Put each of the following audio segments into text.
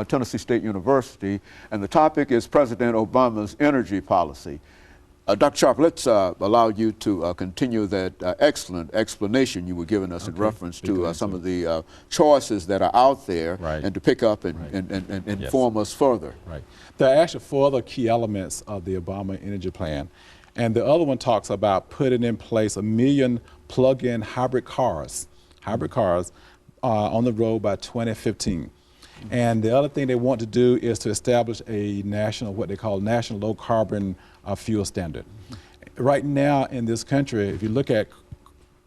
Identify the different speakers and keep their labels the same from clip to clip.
Speaker 1: Tennessee State University, and the topic is President Obama's energy policy. Dr. Sharpe, let's allow you to continue that excellent explanation you were giving us in reference to some of the choices that are out there, and to pick up and inform us further.
Speaker 2: Right. There are actually 4 other key elements of the Obama energy plan. And the other one talks about putting in place 1 million plug-in hybrid cars on the road by 2015. And the other thing they want to do is to establish a national, what they call national low carbon fuel standard. Right now in this country, if you look at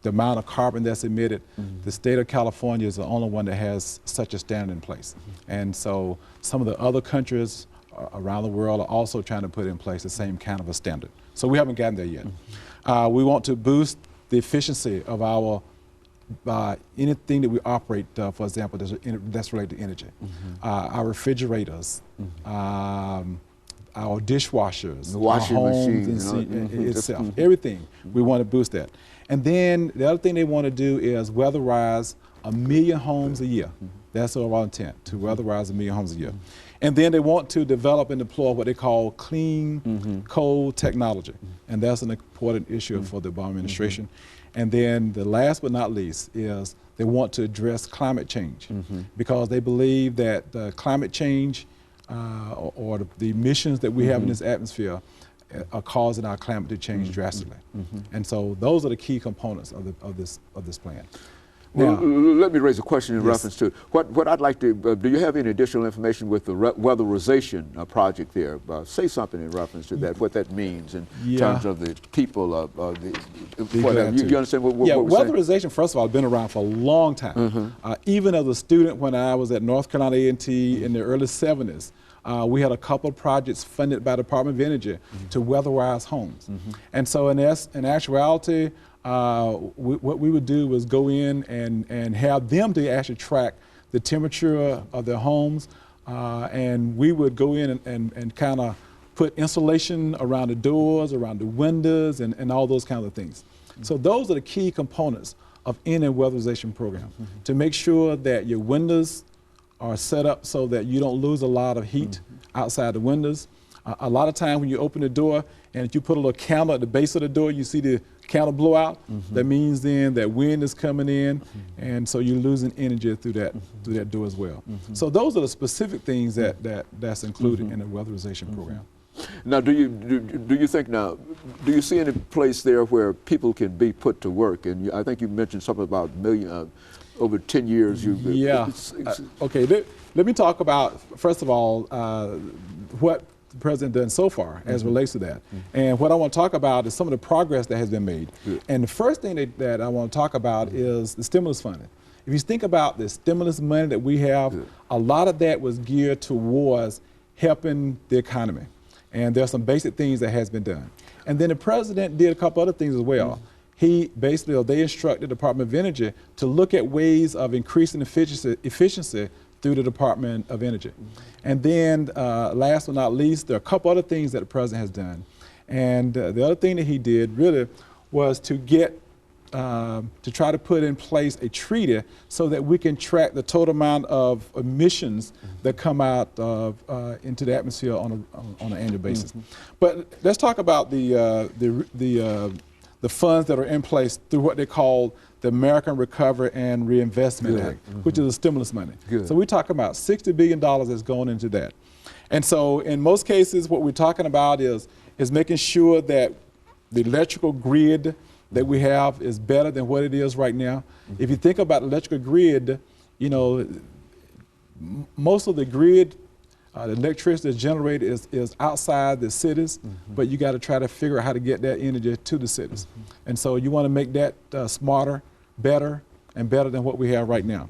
Speaker 2: the amount of carbon that's emitted, the state of California is the only one that has such a standard in place. And so some of the other countries around the world are also trying to put in place the same kind of a standard. So we haven't gotten there yet. We want to boost the efficiency of our anything that we operate, for example, that's related to energy. Our refrigerators, our dishwashers,
Speaker 1: the washing
Speaker 2: our homes
Speaker 1: machines,
Speaker 2: itself, everything. We want to boost that. And then the other thing they want to do is weatherize 1 million homes a year. That's our intent, to weatherize 1 million homes a year. And then they want to develop and deploy what they call clean coal technology. And that's an important issue for the Obama administration. And then the last but not least is they want to address climate change because they believe that climate change or the emissions that we have in this atmosphere are causing our climate to change drastically. And so those are the key components of this plan.
Speaker 1: Well, let me raise a question in reference to what I'd like to, do you have any additional information with the weatherization project there? Say something in reference to that, what that means in terms of the people, you understand what we're saying?
Speaker 2: Weatherization, first of all, has been around for a long time. Even as a student when I was at North Carolina A&T in the early 70s, we had a couple of projects funded by the Department of Energy to weatherize homes. And so in actuality, what we would do was go in and have them to actually track the temperature of their homes, and we would go in and kind of put insulation around the doors, around the windows, and all those kinds of things. So those are the key components of any weatherization program, to make sure that your windows are set up so that you don't lose a lot of heat outside the windows. A lot of times when you open the door and if you put a little candle at the base of the door, you see the candle blow out. That means then that wind is coming in, and so you're losing energy through that door as well. So those are the specific things that's included in the weatherization program.
Speaker 1: Now, do you think now, do you see any place there where people can be put to work? And I think you mentioned something about over 10 years.
Speaker 2: Okay, let me talk about, first of all, what the president done so far as relates to that. And what I want to talk about is some of the progress that has been made. And the first thing that I want to talk about is the stimulus funding. If you think about the stimulus money that we have, a lot of that was geared towards helping the economy. And there are some basic things that has been done. And then the president did a couple other things as well. He basically, they instructed the Department of Energy to look at ways of increasing efficiency through the Department of Energy. And then last but not least, there are a couple other things that the president has done. And the other thing that he did really was to get, to try to put in place a treaty so that we can track the total amount of emissions that come out into the atmosphere on an annual basis. But let's talk about the funds that are in place through what they call the American Recovery and Reinvestment Act, which is the stimulus money. So we're talking about $60 billion that's going into that. And so in most cases, what we're talking about is making sure that the electrical grid that we have is better than what it is right now. If you think about the electrical grid, you know, most of the grid, the electricity that's generated is outside the cities, but you got to try to figure out how to get that energy to the cities. And so you want to make that smarter, better, and better than what we have right now.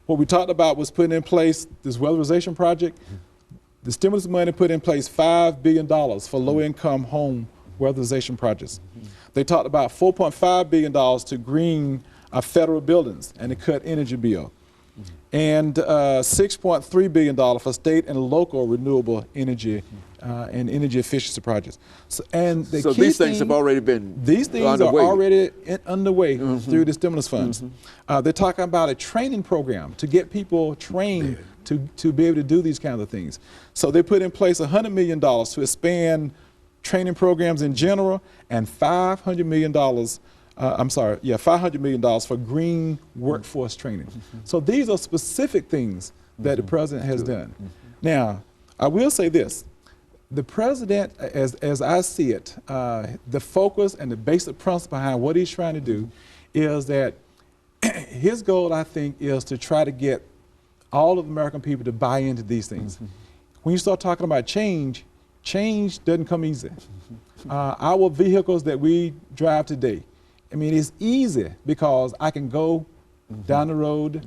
Speaker 2: What we talked about was putting in place this weatherization project. The stimulus money put in place $5 billion for low-income home weatherization projects. They talked about $4.5 billion to green federal buildings and to cut energy bill. And $6.3 billion for state and local renewable energy and energy efficiency projects. So
Speaker 1: these things have already been
Speaker 2: These things
Speaker 1: underway.
Speaker 2: are already underway through the stimulus funds. They're talking about a training program to get people trained to be able to do these kinds of things. So they put in place $100 million to expand training programs in general, and $500 million, $500 million for green workforce training. So these are specific things that the president has done. Now, I will say this. The president, as I see it, the focus and the basic principle behind what he's trying to do is that his goal, I think, is to try to get all of the American people to buy into these things. When you start talking about change, change doesn't come easy. Our vehicles that we drive today, I mean, it's easy because I can go down the road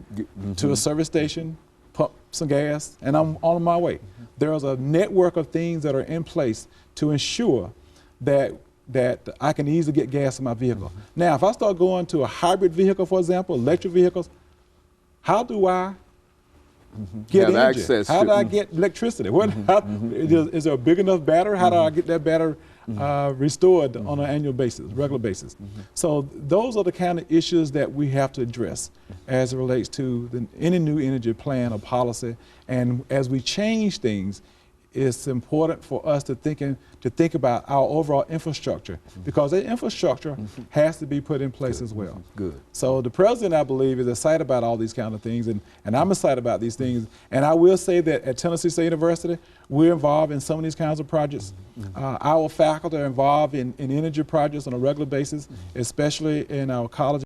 Speaker 2: to a service station, pump some gas, and I'm on my way. There's a network of things that are in place to ensure that I can easily get gas in my vehicle. Now, if I start going to a hybrid vehicle, for example, electric vehicles, how do I get energy? How do I get electricity? Is there a big enough battery? How do I get that battery restored on an annual basis, regular basis? So those are the kind of issues that we have to address as it relates to any new energy plan or policy. And as we change things, it's important for us to think about our overall infrastructure, because that infrastructure has to be put in place as well.
Speaker 1: Good.
Speaker 2: So the president, I believe, is excited about all these kind of things, and I'm excited about these things. And I will say that at Tennessee State University, we're involved in some of these kinds of projects. Our faculty are involved in energy projects on a regular basis, especially in our college